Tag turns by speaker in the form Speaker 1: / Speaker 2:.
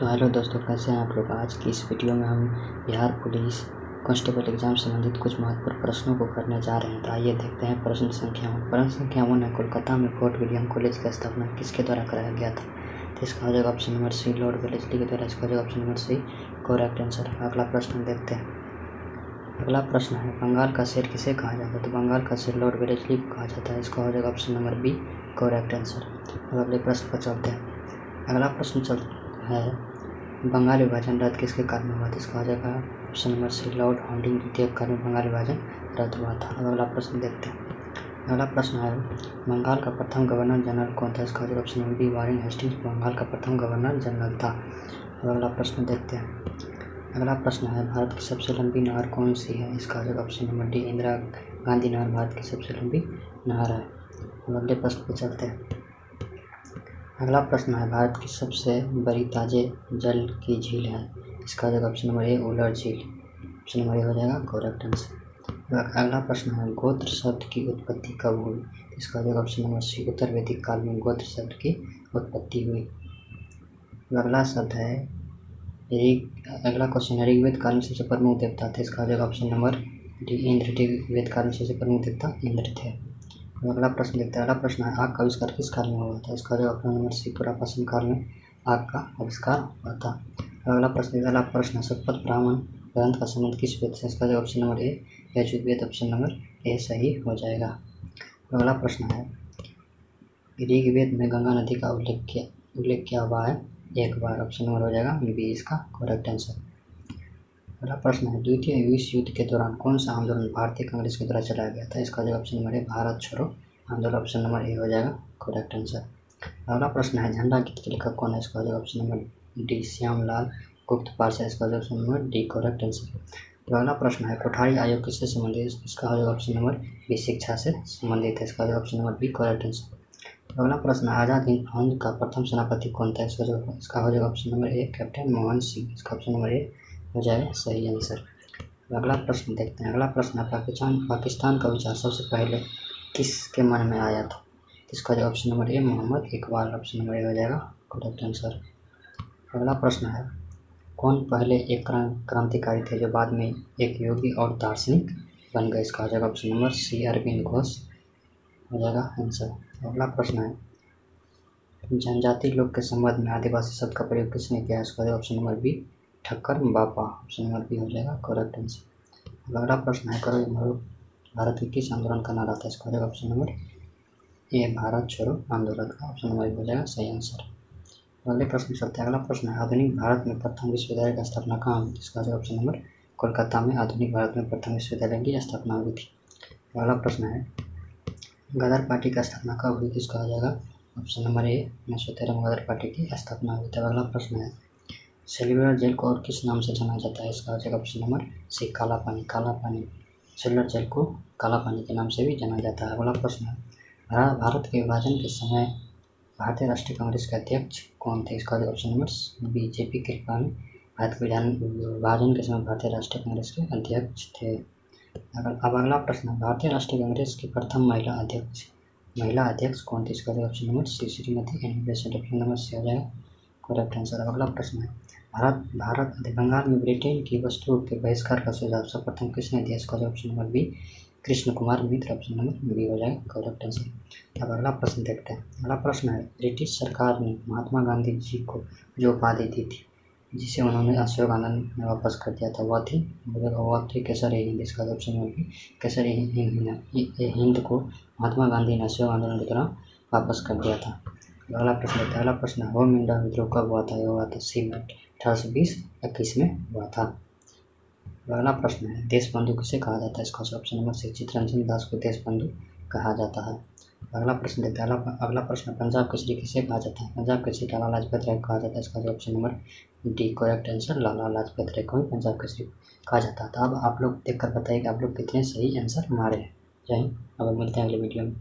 Speaker 1: तो हेलो दोस्तों, कैसे हैं आप लोग। आज की इस वीडियो में हम बिहार पुलिस कांस्टेबल एग्जाम से संबंधित कुछ महत्वपूर्ण प्रश्नों को करने जा रहे हैं। तो आइए देखते हैं प्रश्न संख्या 1। प्रश्न संख्या 1 है, कोलकाता में फोर्ट विलियम कॉलेज की स्थापना किसके द्वारा कराया गया था। तो इसका हो जाएगा option number C, Lord Wellesley के द्वारा। इसका हो जाएगा option number C correct answer. अगला प्रश्न देखते हैं। अगला प्रश्न है, बंगाल का शेर किसे कहा जाता है। तो बंगाल का शेर लॉर्ड वेलेस्ली को कहा जाता है। इसका हो जाएगा option number B correct answer. अब अगले प्रश्न पर चलते हैं। अगला प्रश्न है, बंगाल विभाजन रद्द किसके कारण हुआ था। इसका हो जाएगा option number C, Lord Hardinge के कारण बंगाल विभाजन रद्द हुआ था। अब अगला प्रश्न देखते हैं। अगला प्रश्न है, बंगाल का प्रथम गवर्नर जनरल कौन था। इसका हो जाएगा option number B, Warren Hastings Bengal का प्रथम गवर्नर जनरल था। अब अगला प्रश्न देखते हैं। अगला प्रश्न है, भारत की सबसे लंबी नहर कौन सी है। इसका हो जाएगा option number D, Indira Gandhi नहर भारत की सबसे लंबी नहर है। अब अगले प्रश्न पर चलते हैं। अगला प्रश्न है, भारत की सबसे बड़ी ताजे जल की झील है। इसका हो जाएगा ऑप्शन नंबर ए, उलर झील। ऑप्शन नंबर ए हो जाएगा करेक्ट आंसर। अगला प्रश्न है, गोत्र शब्द की उत्पत्ति कब हुई। इसका हो जाएगा ऑप्शन नंबर सी, उत्तर वैदिक काल में गोत्र शब्द की उत्पत्ति हुई। अगला शब्द है, अगला क्वेश्चन है, ऋग्वेद काल में सबसे प्रमुख देवता थे। इसका हो जाएगा option number D, Indra. Rigveda काल में सबसे प्रमुख देवता इंद्र थे। अगला प्रश्न देखते हैं। अगला प्रश्न है, आग का आविष्कार किस काल में हुआ था। इसका जवाब ऑप्शन नंबर सी, पुरापाषाण काल में आग का आविष्कार हुआ था। अगला प्रश्न है, शतपथ ब्राह्मण ग्रंथ का संबंध किस वेद से। इसका जवाब ऑप्शन नंबर ए, यजुर्वेद। ऑप्शन नंबर ए सही हो जाएगा। अगला प्रश्न है, ऋग्वेद में गंगा नदी का उल्लेख क्या हुआ है एक बार। ऑप्शन नंबर हो जाएगा बी, इसका करेक्ट आंसर। अगला प्रश्न है, द्वितीय विश्व युद्ध के दौरान कौन सा आंदोलन भारतीय कांग्रेस के द्वारा चलाया गया था। इसका जवाब ऑप्शन नंबर ए, भारत छोड़ो आंदोलन। ऑप्शन नंबर ए हो जाएगा करेक्ट आंसर। अगला प्रश्न है, झंडा गीत के लेखक कौन है। इसका जवाब ऑप्शन नंबर डी, श्यामलाल गुप्त पारसा। इसका जवाब option number D correct answer. अगला प्रश्न है, कोठारी आयोग किससे संबंधित है। इसका हो जाएगा ऑप्शन नंबर बी, शिक्षा से संबंधित है। इसका जवाब option number B correct answer. अगला प्रश्न, आजाद हिंद फौज का प्रथम सेनापति कौन था। इसका हो जाएगा ऑप्शन नंबर ए, कैप्टन मोहन सिंह। इसका ऑप्शन नंबर ए हो जाएगा सही आंसर। अगला प्रश्न देखते हैं। अगला प्रश्न है, पाकिस्तान का विचार सबसे पहले किसके मन में आया था। इसका जवाब option number A, Mohammad Iqbal. Option number A हो जाएगा करेक्ट आंसर। अगला प्रश्न है, कौन पहले एक क्रांतिकारी थे जो बाद में एक योगी और दार्शनिक बन गए। इसका हो जाएगा option number C, Aurobindo Ghosh हो जाएगा आंसर। अगला प्रश्न है, जनजाति लोग के संबंध में आदिवासी शब्द का प्रयोग किसने किया। इसका जवाब ऑप्शन नंबर बी, ठक्कर बापा। ऑप्शन नंबर बी हो जाएगा करेक्ट आंसर। अगला प्रश्न है, करो भारत के किस आंदोलन का नारा था। इसका जवाब ऑप्शन नंबर ए, भारत छोड़ो आंदोलन का। ऑप्शन नंबर हो जाएगा सही आंसर। अगले प्रश्न चलते हैं। अगला प्रश्न है, आधुनिक भारत में प्रथम विश्वविद्यालय की स्थापना कहाँ हुई थी। इसका जवाब ऑप्शन नंबर कोलकाता में आधुनिक भारत में प्रथम विश्वविद्यालय की स्थापना हुई थी। अगला प्रश्न है, गदर पार्टी की स्थापना कब हुई थी। इसका हो जाएगा ऑप्शन नंबर ए, 1913 में गदर पार्टी की स्थापना हुई थी। अगला प्रश्न है, सेल्युलर जेल को और किस नाम से जाना जाता है। इसका हो जाएगा ऑप्शन नंबर सी, काला पानी। काला पानी, सेल्युलर जेल को काला पानी के नाम से भी जाना जाता है। अगला प्रश्न है, भारत के विभाजन के समय भारतीय राष्ट्रीय कांग्रेस के अध्यक्ष कौन थे। इसका option number B, J P. Kripalani Bharat के विभाजन के समय भारतीय राष्ट्रीय कांग्रेस के अध्यक्ष थे। अब अगला प्रश्न है, भारतीय राष्ट्रीय कांग्रेस की प्रथम महिला अध्यक्ष कौन थी। इसका option number C, Shrimati Annie Besant. Option number C हो जाएगा करेक्ट आंसर। अगला प्रश्न है, बंगाल में ब्रिटेन की वस्तुओं के बहिष्कार का सुझाव सर्वप्रथम किसने दिया। इसका option number B, Krishna Kumar Mitra. Option number B हो जाएगा करेक्ट आंसर। अब अगला प्रश्न देखते हैं। अगला प्रश्न है, ब्रिटिश सरकार ने महात्मा गांधी जी को जो उपाधि दी थी जिसे उन्होंने अशोक आनंद में वापस कर दिया था, वह थी केसर हिंद। इसका ऑप्शन नंबर बी, केसर हिंद को महात्मा गांधी ने अशोक आंदोलन के दौरान वापस कर दिया था। अगला प्रश्न देखते हैं। अगला प्रश्न, होम इंडिया विद्रोह कब हुआ था। यह हुआ था सी में 1820-21 में हुआ था। अगला प्रश्न है, देश बंधु किसे कहा जाता है। इसका ऑप्शन नंबर सी, चित्तरंजन दास को देश बंधु कहा जाता है। अगला प्रश्न देखते हैं। अगला प्रश्न, पंजाब केसरी किसे कहा जाता है। पंजाब केसरी लाला लाजपत राय को कहा जाता है। इसका option number D correct answer, Lala Lajpat Rai को भी पंजाब केसरी कहा जाता है। तो अब आप लोग देखकर बताइए कि आप लोग कितने सही आंसर मारे हैं। जय हिंद। अब मिलते हैं अगले वीडियो में।